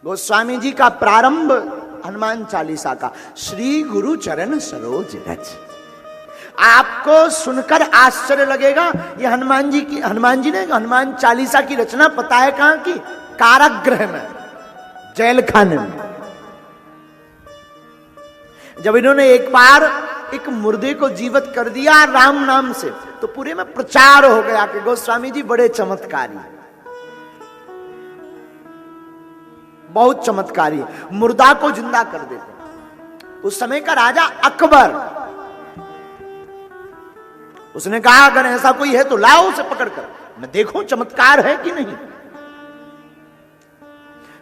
गोस्वामी जी का प्रारंभ हनुमान चालीसा का, श्री गुरु चरण सरोज रज। आपको सुनकर आश्चर्य लगेगा, ये हनुमान जी ने हनुमान चालीसा की रचना पता है कहां की? कारागृह में, जेल खाने में। जब इन्होंने एक बार एक मुर्दे को जीवित कर दिया राम नाम से, तो पूरे में प्रचार हो गया कि गोस्वामी जी बड़े चमत्कारी, बहुत चमत्कारी, मुर्दा को जिंदा कर देते। उस समय का राजा अकबर, उसने कहा अगर ऐसा कोई है तो लाओ उसे पकड़कर, मैं देखूं चमत्कार है कि नहीं।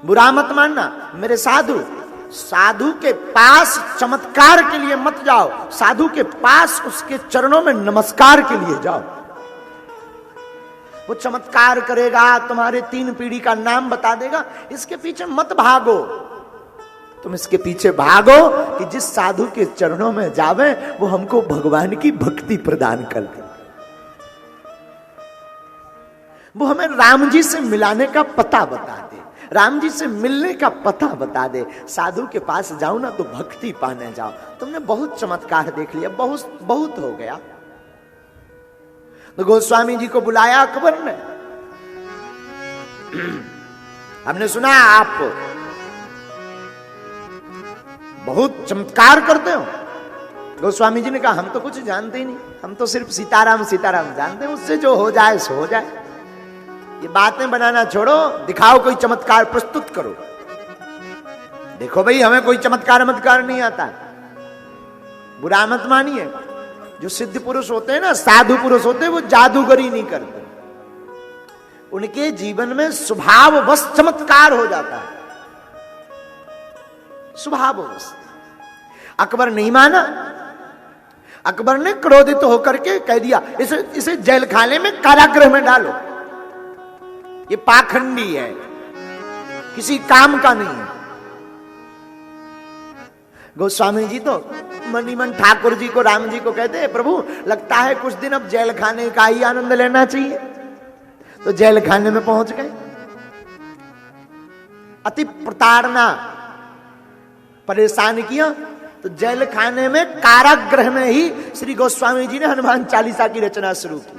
बुरा मत मानना मेरे साधु, साधु के पास चमत्कार के लिए मत जाओ, साधु के पास उसके चरणों में नमस्कार के लिए जाओ। वो चमत्कार करेगा, तुम्हारे 3 पीढ़ी का नाम बता देगा, इसके पीछे मत भागो। तुम इसके पीछे भागो कि जिस साधु के चरणों में जावे वो हमको भगवान की भक्ति प्रदान कर दे, वो हमें राम जी से मिलाने का पता बता दे, राम जी से मिलने का पता बता दे। साधु के पास जाओ ना तो भक्ति पाने जाओ। तुमने बहुत चमत्कार देख लिया, बहुत हो गया। तो गोस्वामी जी को बुलाया अकबर ने, हमने सुना आप बहुत चमत्कार करते हो। गोस्वामी जी ने कहा हम तो कुछ जानते ही नहीं, हम तो सिर्फ सीताराम सीताराम जानते हैं, उससे जो हो जाए सो हो जाए। ये बातें बनाना छोड़ो, दिखाओ कोई चमत्कार प्रस्तुत करो। देखो भाई हमें कोई चमत्कार नहीं आता, बुरा मत मानिए। जो सिद्ध पुरुष होते हैं ना, साधु पुरुष होते हैं, वो जादूगरी नहीं करते, उनके जीवन में स्वभाववश चमत्कार हो जाता है, स्वभाववश। अकबर नहीं माना, अकबर ने क्रोधित होकर के कह दिया इसे जेल खाने में, कारागृह में डालो, ये पाखंडी है, किसी काम का नहीं है। गोस्वामी जी तो मनी मन ठाकुर जी को, राम जी को कहते हैं प्रभु लगता है कुछ दिन अब जेल खाने का ही आनंद लेना चाहिए। तो जेल खाने में पहुंच गए। अति प्रताड़ना परेशान किया, तो जेल खाने में, कारागृह में ही श्री गोस्वामी जी ने हनुमान चालीसा की रचना शुरू की।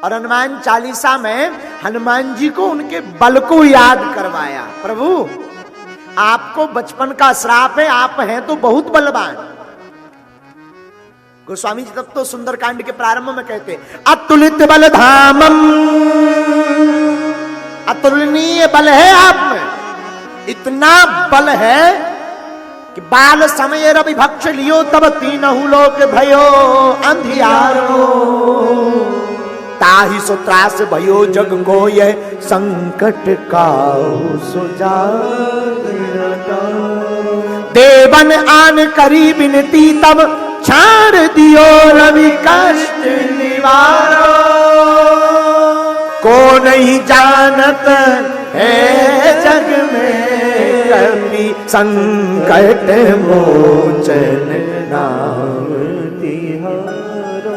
और हनुमान चालीसा में हनुमान जी को उनके बल को याद करवाया। प्रभु आपको बचपन का श्राप है, आप हैं तो बहुत बलवान। गोस्वामी जी तब तो सुंदरकांड के प्रारंभ में कहते अतुलित बल धामम, अतुलनीय बल है आप में, इतना बल है कि बाल समय रवि भक्ष लियो तब तीनहु लोक भयो अंधियारो, ताहि सो त्रास भयो जग को यह संकट का सुजाग। देवन आन करी बिनती तब छाड़ दियो रवि कष्ट निवारो, को नहीं जानत है जग में कभी संकट मोचन नाम तिहारो,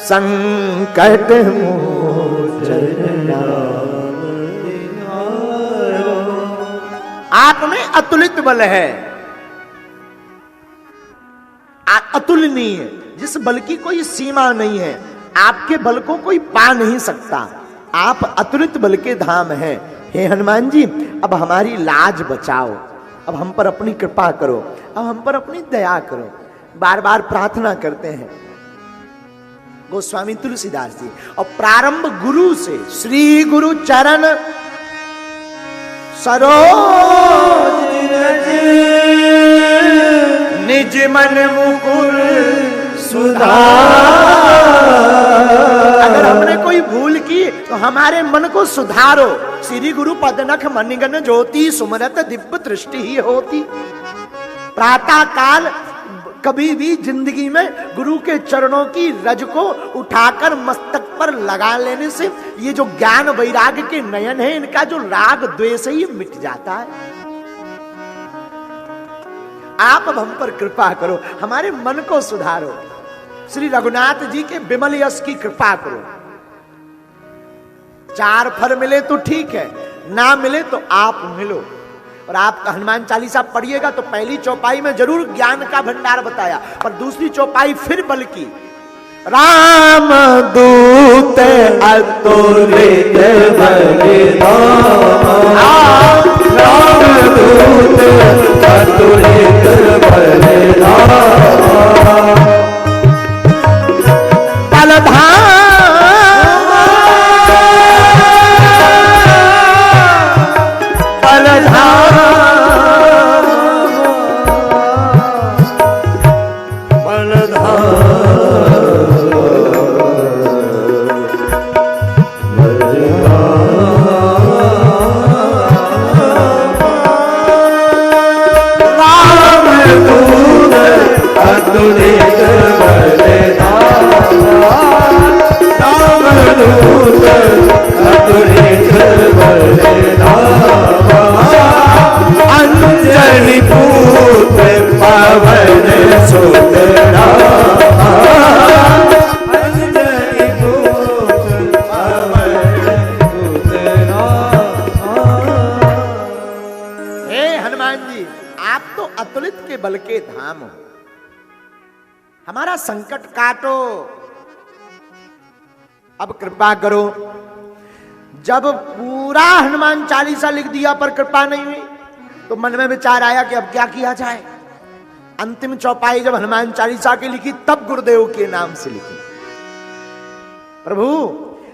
संकट मोचन नाम तिहारो। आप में अतुलित बल है, अतुलनीय, जिस बल की कोई सीमा नहीं है, आपके बल को कोई पा नहीं सकता। आप अतुलित बल के धाम हैं। हे हनुमान जी अब हमारी लाज बचाओ, अब हम पर अपनी कृपा करो, अब हम पर अपनी दया करो, बार बार प्रार्थना करते हैं गोस्वामी तुलसीदास जी। और प्रारंभ गुरु से, श्री गुरु चरण सरोज रज, निज मन मुकुर सुधार। अगर हमने कोई भूल की तो हमारे मन को सुधारो। श्री गुरु पदनख मनिगन ज्योति, सुमरत दिव्य दृष्टि ही होती। प्रातः काल कभी भी जिंदगी में गुरु के चरणों की रज को उठाकर मस्तक पर लगा लेने से ये जो ज्ञान वैराग्य के नयन है, इनका जो राग द्वेष है ये मिट जाता है। आप अब हम पर कृपा करो, हमारे मन को सुधारो। श्री रघुनाथ जी के विमल यश की कृपा करो। 4 फर मिले तो ठीक है, ना मिले तो आप मिलो। और आप हनुमान चालीसा पढ़िएगा तो पहली चौपाई में जरूर ज्ञान का भंडार बताया, पर दूसरी चौपाई फिर बल की। राम दूत अतुलित बलिधाम, राम दूत अतुलित बलिधाम, बलधाम अंजनी पूत पवन सुत अंजनी पूत पवन सुत। हे हनुमान जी, आप तो अतुलित के बल के धाम हो, हमारा संकट काटो, अब कृपा करो। जब पूरा हनुमान चालीसा लिख दिया पर कृपा नहीं हुई तो मन में विचार आया कि अब क्या किया जाए। अंतिम चौपाई जब हनुमान चालीसा की लिखी तब गुरुदेव के नाम से लिखी। प्रभु,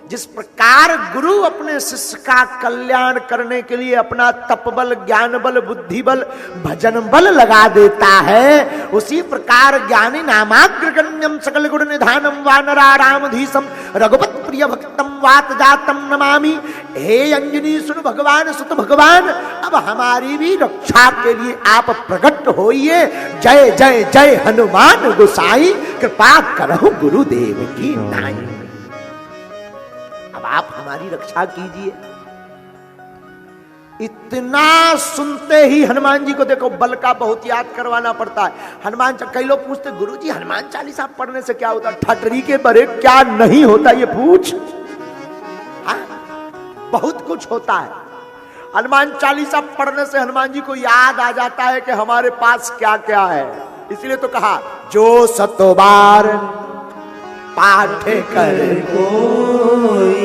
जिस प्रकार गुरु अपने शिष्य का कल्याण करने के लिए अपना तप बल, ज्ञान बल, बुद्धि बल, भजन बल लगा देता है, उसी प्रकार ज्ञानी नामाग्रगण्यम सकल गुण निधानम वानरारामधीशम रघुपत प्रिय भक्तम वात जातम नमामि। हे अंजनी सुन भगवान सुत भगवान, अब हमारी भी रक्षा के लिए आप प्रकट होइए। जय जय जय हनुमान गोसाई, कृपा करहु गुरुदेव की नाई। अब आप हमारी रक्षा कीजिए। इतना सुनते ही हनुमान जी को देखो, बल का बहुत याद करवाना पड़ता है। हनुमान, कई लोग पूछते गुरु जी हनुमान चालीसा पढ़ने से क्या होता है? ठटरी के बरे क्या नहीं होता ये पूछ। हाँ? बहुत कुछ होता है। हनुमान चालीसा पढ़ने से हनुमान जी को याद आ जाता है कि हमारे पास क्या क्या है। इसलिए तो कहा जो सतो बार पाठ कर कोई,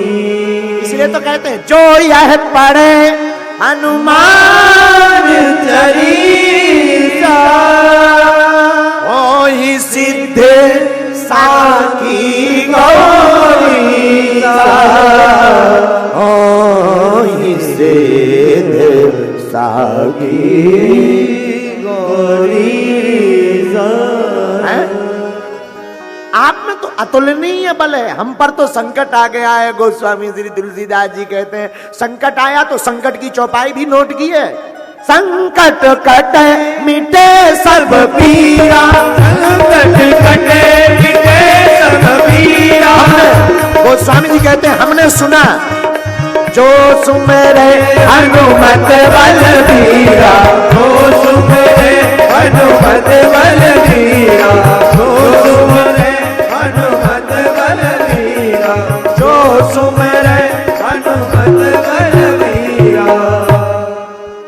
इसलिए तो कहते हैं जो यह पढ़े हनुमान चालीसा ओहि सिद्ध साकी गौरी ओहि सिद्ध साकी गौरी। आप में तो अतुलनीय बल है, हम पर तो संकट आ गया है। गोस्वामी श्री तुलसीदास जी कहते हैं संकट आया तो संकट की चौपाई भी नोट की है। संकट कटे मिटे सब पीरा, संकट कटे मिटे सब पीरा। गोस्वामी जी कहते हैं हमने सुना जो सुमेरे हनुमत बलबीरा, जो सुमेरे हनुमत बलबीरा, जो सुमेरे हनुमत बलबीरा, जो सुमेरे हनुमत बलबीरा।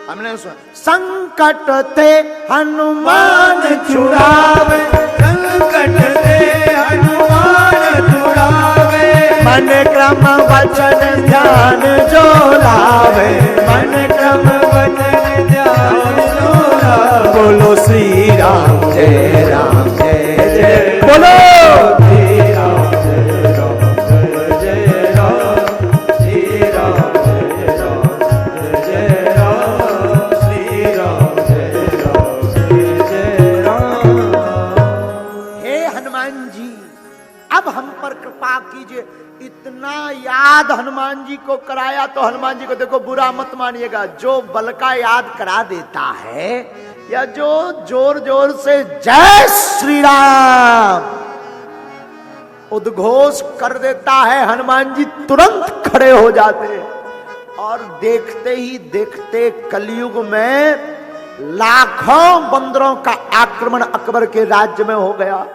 हमने सुना संकट ते हनुमान छुड़ावे, संकट ते हनुमान छुड़ावे, मन क्रम वचन ध्यान जो लावे, मन क्रम वचन ध्यान जो लावे। बोलो श्री राम जय राम जय जय, बोलो श्री राम जय राम जय राम, श्री राम जय राम जय राम, श्री राम जय राम जय राम। हे हनुमान जी, अब हम पर कृपा कीजिए। इतना याद हनुमान जी को कराया तो हनुमान जी को देखो बुरा मत मानिएगा, जो बल का याद करा देता है या जो जोर जोर से जय श्री राम उद्घोष कर देता है, हनुमान जी तुरंत खड़े हो जाते हैं। और देखते ही देखते कलयुग में लाखों बंदरों का आक्रमण अकबर के राज्य में हो गया।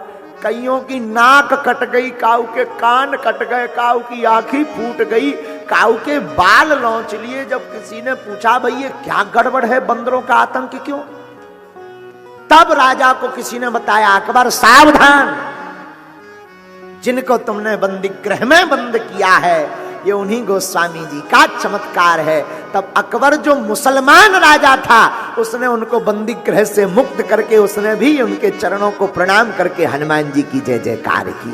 कईयों की नाक कट गई, काऊ के कान कट गए, काऊ की आंखें फूट गई, काऊ के बाल लौंच लिए। जब किसी ने पूछा भाई ये क्या गड़बड़ है, बंदरों का आतंक क्यों? तब राजा को किसी ने बताया, अकबर सावधान, जिनको तुमने बंदी गृह में बंद किया है ये उन्हीं गोस्वामी जी का चमत्कार है। तब अकबर जो मुसलमान राजा था उसने उनको बंदी गृह से मुक्त करके उसने भी उनके चरणों को प्रणाम करके हनुमान जी की जय जयकार की।